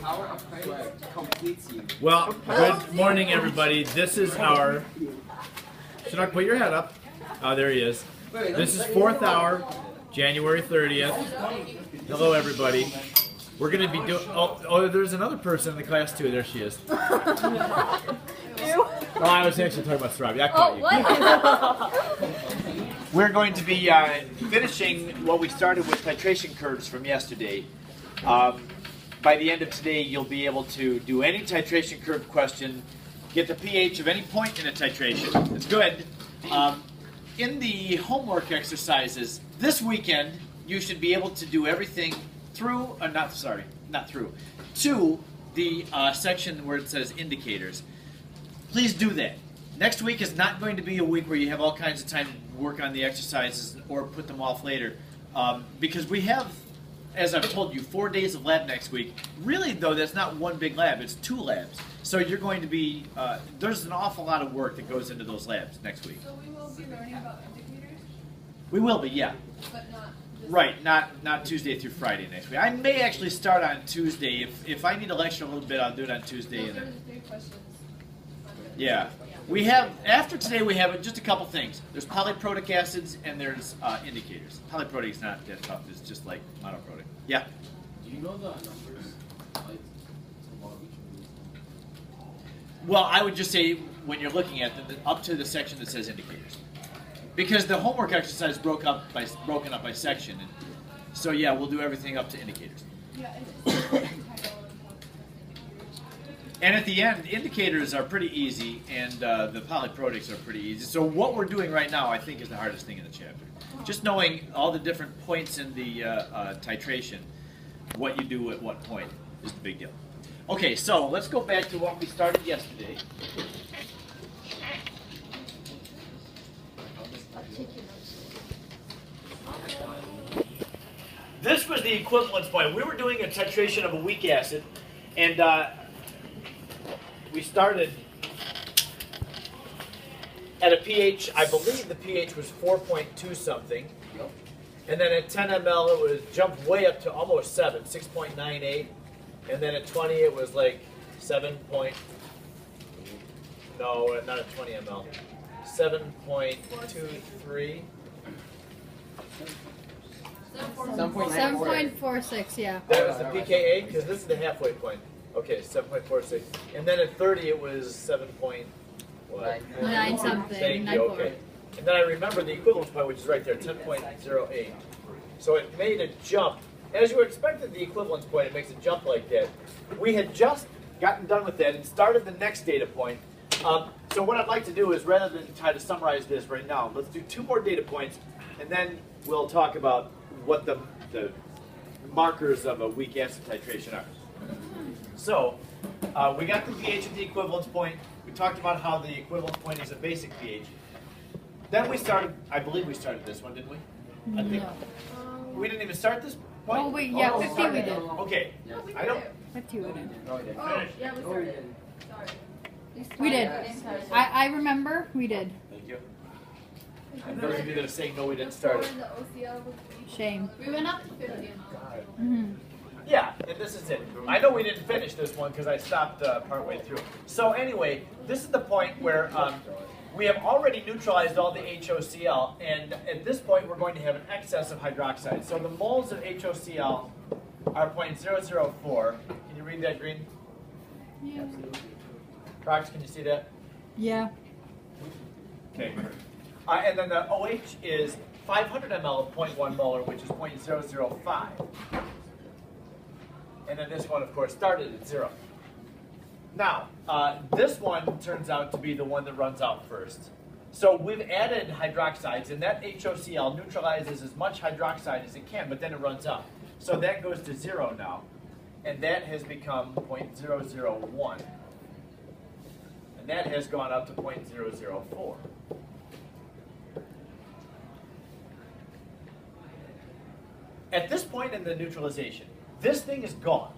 power of Christ completes you. Well, good morning, everybody. This is our... Chinook, put your head up. Oh, there he is. This is 4th hour, January 30th. Hello, everybody. We're going to be doing... Oh, there's another person in the class, too. There she is. Oh, I was actually talking about Sarabi. I caught you. We're going to be finishing what we started with titration curves from yesterday. By the end of today, you'll be able to do any titration curve question, get the pH of any point in a titration. It's good. In the homework exercises, this weekend, you should be able to do everything through, to the section where it says indicators. Please do that. Next week is not going to be a week where you have all kinds of time to work on the exercises or put them off later. Because we have, as I've told you, 4 days of lab next week. Really, though, that's not one big lab. It's 2 labs. So you're going to be, there's an awful lot of work that goes into those labs next week. So we will be learning about indicators? We will be, yeah. But not this Right, not Tuesday through Friday next week. I may actually start on Tuesday. If I need to lecture a little bit, I'll do it on Tuesday. Those And are then, the 3 questions. yeah. We have, after today, we have just a couple things. There's polyprotic acids and there's indicators. Polyprotic is not that tough. It's just like monoprotic. Yeah? Do you know the numbers? Like, Well, I would just say when you're looking at them, up to the section that says indicators. Because the homework exercise is broken up by section. And so, yeah, we'll do everything up to indicators. Yeah, and it's title and indicators. And at the end, indicators are pretty easy, and the polyprotics are pretty easy. So what we're doing right now, I think, is the hardest thing in the chapter. Just knowing all the different points in the titration, what you do at what point, is the big deal. Okay, so let's go back to what we started yesterday. This was the equivalence point. We were doing a titration of a weak acid, and we started at a pH, I believe the pH was 4.2 something. And then at 10 ml, it was jumped way up to almost 7, 6.98. And then at 20, it was like 7 point, no, not at 20 ml, 7.23. 7.46, yeah. That was the pKa, because this is the halfway point. Okay, 7.46. And then at 30, it was 7 point, what? 9 something. Thank 9 you, okay. And then I remember the equivalence point, which is right there, 10.08. So it made a jump. As you expected the equivalence point, it makes a jump like that. We had just gotten done with that and started the next data point. So what I'd like to do is, rather than try to summarize this right now, let's do 2 more data points, and then we'll talk about what the markers of a weak acid titration are. So, we got the pH at the equivalence point. We talked about how the equivalence point is a basic pH. Then we started, I believe we started this one, didn't we? I think we didn't even start this point? Oh, wait, yeah, 50 we did. Okay, I don't, 50 we did. Oh, yeah, we started. Sorry. We did. I remember we did. thank you. And those of you that are saying no, we didn't start it. In the OCL with Shame. we went up to 50. Yeah, and this is it. I know we didn't finish this one because I stopped partway through. So anyway, this is the point where we have already neutralized all the HOCl, and at this point we're going to have an excess of hydroxide. So the moles of HOCl are 0.004. Can you read that, Green? Yeah. Crocs, can you see that? Yeah. Okay. And then the OH is 500 ml of 0.1 molar, which is 0.005. And then this one, of course, started at 0. Now, this one turns out to be the one that runs out first. So we've added hydroxides, and that HOCl neutralizes as much hydroxide as it can, but then it runs out. So that goes to 0 now, and that has become 0.001. And that has gone up to 0.004. At this point in the neutralization, this thing is gone.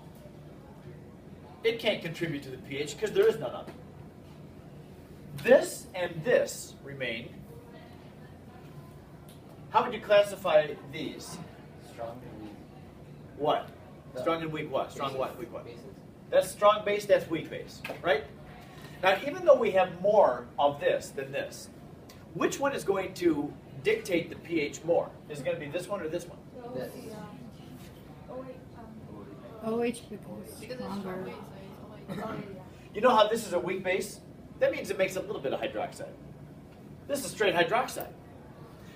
It can't contribute to the pH because there is none of it. This and this remain. How would you classify these? Strong and weak. What? Strong and weak what? Strong what? Weak what? Bases. That's strong base, that's weak base, right? Now, even though we have more of this than this, which one is going to dictate the pH more? Is it going to be this one or this one? This. OH Because because it's longer. strong base, so it's always. You know how this is a weak base? That means it makes a little bit of hydroxide. This is straight hydroxide.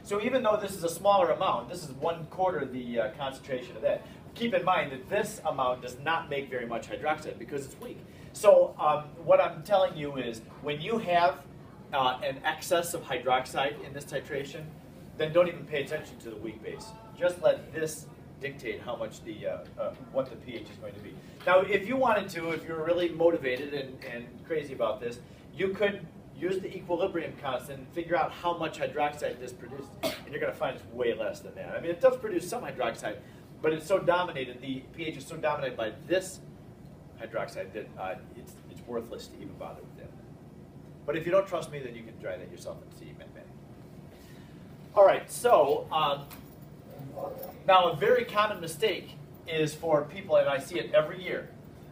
So even though this is a smaller amount, this is 1/4 the concentration of that. Keep in mind that this amount does not make very much hydroxide because it's weak. So what I'm telling you is when you have an excess of hydroxide in this titration, then don't even pay attention to the weak base. Just let this dictate how much what the pH is going to be. Now, if you wanted to, if you're really motivated and crazy about this, you could use the equilibrium constant and figure out how much hydroxide this produces, and you're going to find it's way less than that. I mean, it does produce some hydroxide, but it's so dominated, the pH is so dominated by this hydroxide that it's worthless to even bother with that. But if you don't trust me, then you can try that yourself and see. All right, so now a very common mistake is for people, and I see it every year.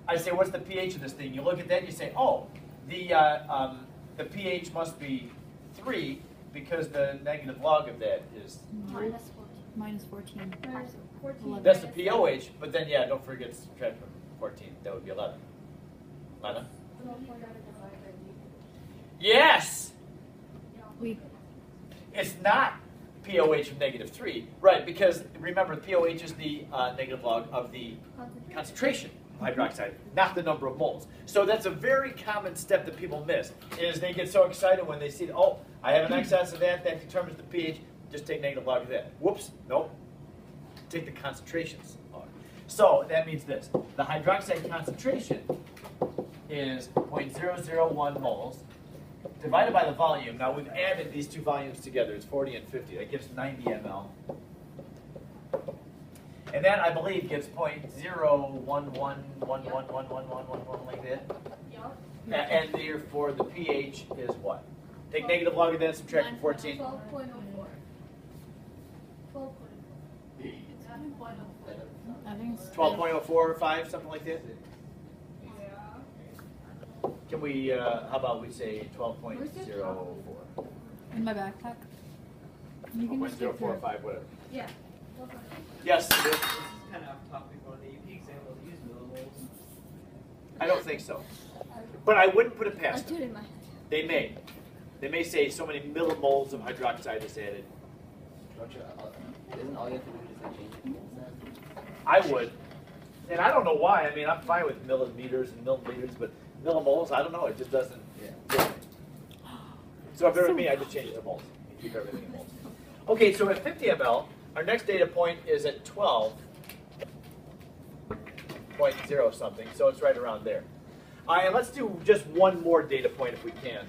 I say, what's the pH of this thing? You look at that and you say, oh, the pH must be 3 because the negative log of that is 3. Minus 14. 14. That's the POH, but then, yeah, don't forget to subtract from 14. That would be 11. Lana? Yes! We It's not POH of negative 3. Right, because remember, POH is the negative log of the concentration of hydroxide, not the number of moles. So that's a very common step that people miss, is they get so excited when they see, oh, I have an excess of that determines the pH, just take negative log of that. Whoops, nope. Take the concentrations log. So that means this. The hydroxide concentration is 0.001 moles divided by the volume. Now we've added these two volumes together. It's 40 and 50. That gives 90 ml. And that, I believe, gives 0.011111111 like that. Yup. And therefore the pH is what? Take negative log of that, subtract from 14. 12.04. 12.04. I think it's 12.04 or 5, something like that. Yeah. Can we, how about we say 12.04? in my backpack. You can just 12.04 get through or it. 5, whatever. Yeah. Yes, This is kind of off topic on the AP exam. Will use millimoles. I don't think so. But I wouldn't put it I past do them. it in my head. They may. They may say so many millimoles of hydroxide is added. Don't you, isn't all you have to do is like change the moles then? I would. And I don't know why. I mean, I'm fine with millimeters and milliliters, but millimoles, I don't know. It just doesn't. Yeah. So if it were me, I'd just change it to moles. Keep everything in moles. Okay, so at 50 ml, our next data point is at 12.0 something, so it's right around there. And let's do just one more data point if we can.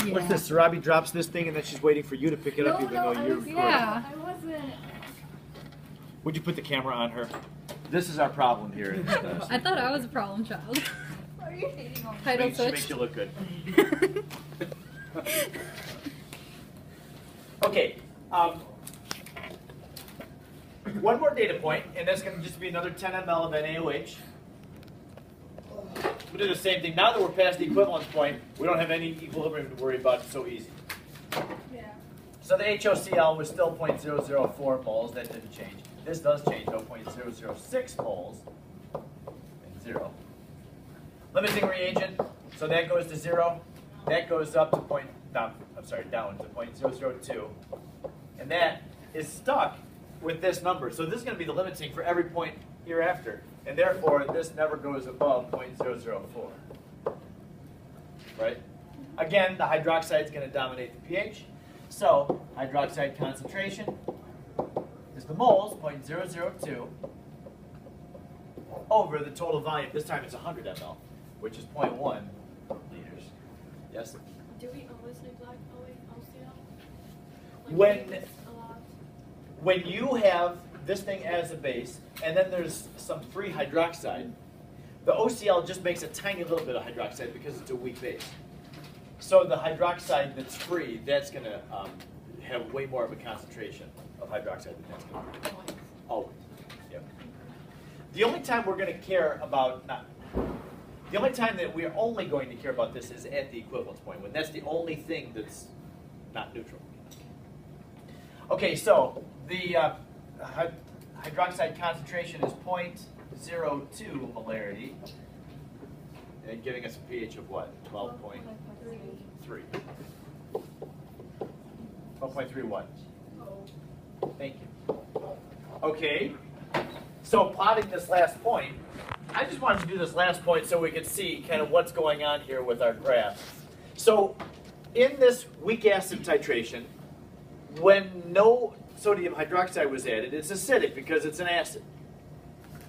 Yeah. What's this? Sarabi drops this thing and then she's waiting for you to pick it up even though you're recording. Yeah. I wasn't. Would you put the camera on her? This is our problem here in this class. I thought I was a problem child. Why are you hating on me? Title She switch. makes you look good. Okay. One more data point, and that's going to just be another 10 ml of NaOH. We'll do the same thing. Now that we're past the equivalence point, we don't have any equilibrium to worry about. It's so easy. Yeah. So the HOCl was still 0.004 moles. That didn't change. This does change, though, 0.006 moles and 0. Limiting reagent, so that goes to 0. That goes up to down to 0.002. And that is stuck with this number. So this is going to be the limiting for every point hereafter. And therefore, this never goes above 0.004. Right? Again, the hydroxide is going to dominate the pH. So hydroxide concentration is the moles, 0.002, over the total volume. This time it's 100 ml, which is 0.1 liters. Yes? Do we always neglect LCL? When you have this thing as a base, and then there's some free hydroxide, the OCl just makes a tiny little bit of hydroxide because it's a weak base. So the hydroxide that's free, that's going to have way more of a concentration of hydroxide than that's going to be. Always. Yep. The only time we're going to care about, the only time that we're only going to care about this is at the equivalence point, when that's the only thing that's not neutral. Okay, so the hydroxide concentration is 0.02 molarity, and giving us a pH of what? 12.3. 12.31. Thank you. Okay, so plotting this last point, I just wanted to do this last point so we could see kind of what's going on here with our graph. So in this weak acid titration, when no sodium hydroxide was added, it's acidic because it's an acid.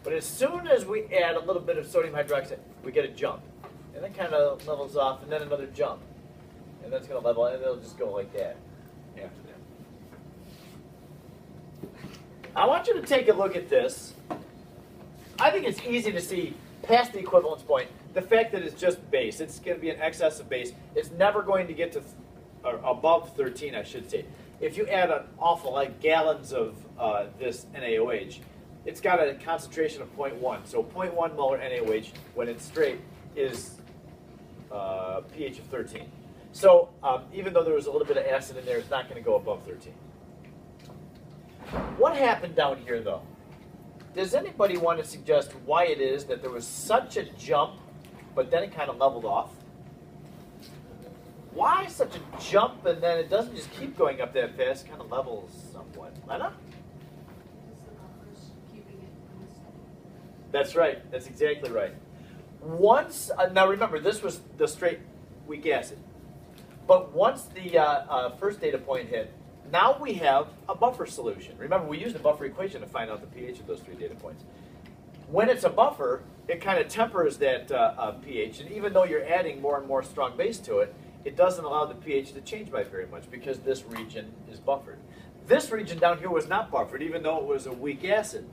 But as soon as we add a little bit of sodium hydroxide, we get a jump. And then kind of levels off, and then another jump. And that's going to level, and it'll just go like that after that. I want you to take a look at this. I think it's easy to see past the equivalence point, the fact that it's just base. It's going to be an excess of base. It's never going to get to, or above 13, I should say. If you add an awful, like gallons of this NaOH, it's got a concentration of 0.1. So 0.1 molar NaOH, when it's straight, is pH of 13. So even though there was a little bit of acid in there, it's not going to go above 13. What happened down here, though? Does anybody want to suggest why it is that there was such a jump, but then it kind of leveled off? Why such a jump, and then it doesn't just keep going up that fast, kind of levels somewhat? Lena? That's right. That's exactly right. Once, now remember, this was the straight weak acid. But once the first data point hit, now we have a buffer solution. Remember, we used the buffer equation to find out the pH of those 3 data points. When it's a buffer, it kind of tempers that pH, and even though you're adding more and more strong base to it, it doesn't allow the pH to change by very much because this region is buffered. This region down here was not buffered, even though it was a weak acid.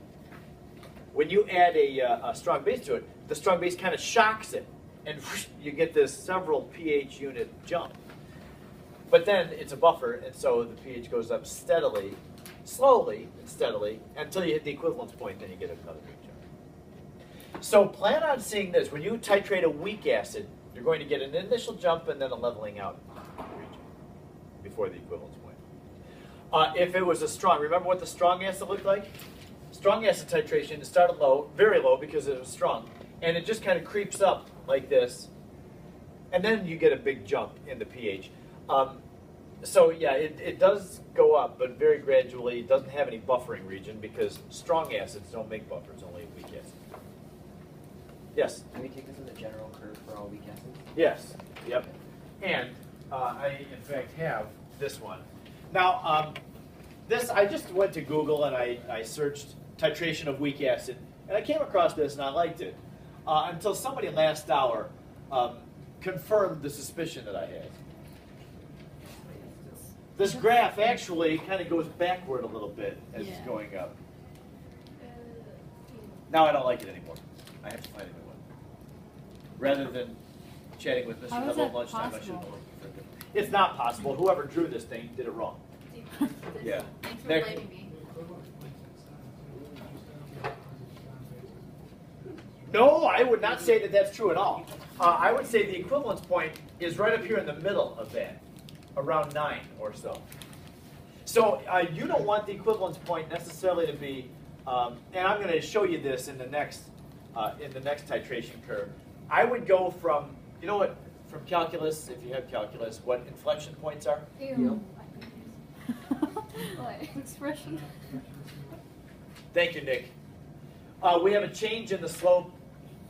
When you add a strong base to it, the strong base kind of shocks it, and you get this several pH unit jump. But then it's a buffer, and so the pH goes up steadily, slowly and steadily, until you hit the equivalence point, then you get another big jump. So plan on seeing this. When you titrate a weak acid, you're going to get an initial jump and then a leveling out region before the equivalence point. If it was a strong, remember what the strong acid looked like? Strong acid titration, it started low, very low because it was strong, and it just kind of creeps up like this, and then you get a big jump in the pH. So yeah, it does go up, but very gradually. It doesn't have any buffering region because strong acids don't make buffers, only weak acids. Yes? Can we take this as a general curve for all weak acids? Yes. Yep. And I, in fact, have this one. Now, this, I just went to Google and I searched titration of weak acid, and I came across this and I liked it until somebody last hour confirmed the suspicion that I had. This graph actually kind of goes backward a little bit as it's going up. Now I don't like it anymore. I have to find a new one. Rather than chatting with Mr. How is Neville that at lunchtime, I should possible? look. It's not possible. Whoever drew this thing did it wrong. Yeah. Thanks for Next- blaming me. No, I would not say that that's true at all. I would say the equivalence point is right up here in the middle of that, around 9 or so. So you don't want the equivalence point necessarily to be, and I'm going to show you this in the next titration curve. I would go from, you know what, from calculus, if you have calculus, what inflection points are? Ew. What? Expression. Thank you, Nick. We have a change in the slope.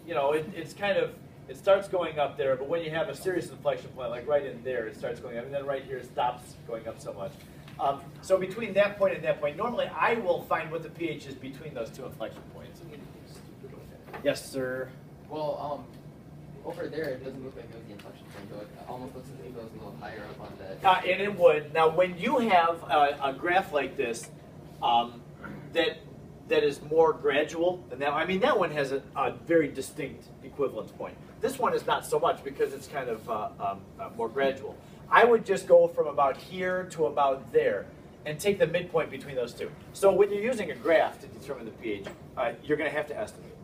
You know, it's kind of, it starts going up there, but when you have a serious inflection point, like right in there, it starts going up, and then right here it stops going up so much. So between that point and that point, normally I will find what the pH is between those two inflection points. Yes, sir. Well, over there it doesn't look like it was the inflection point, though. It almost looks as if it was a little higher up on that. And it would. Now, when you have a graph like this, that is more gradual than that. I mean, that one has a very distinct equivalence point. This one is not so much because it's kind of more gradual. I would just go from about here to about there. and take the midpoint between those two. So when you're using a graph to determine the pH, you're going to have to estimate.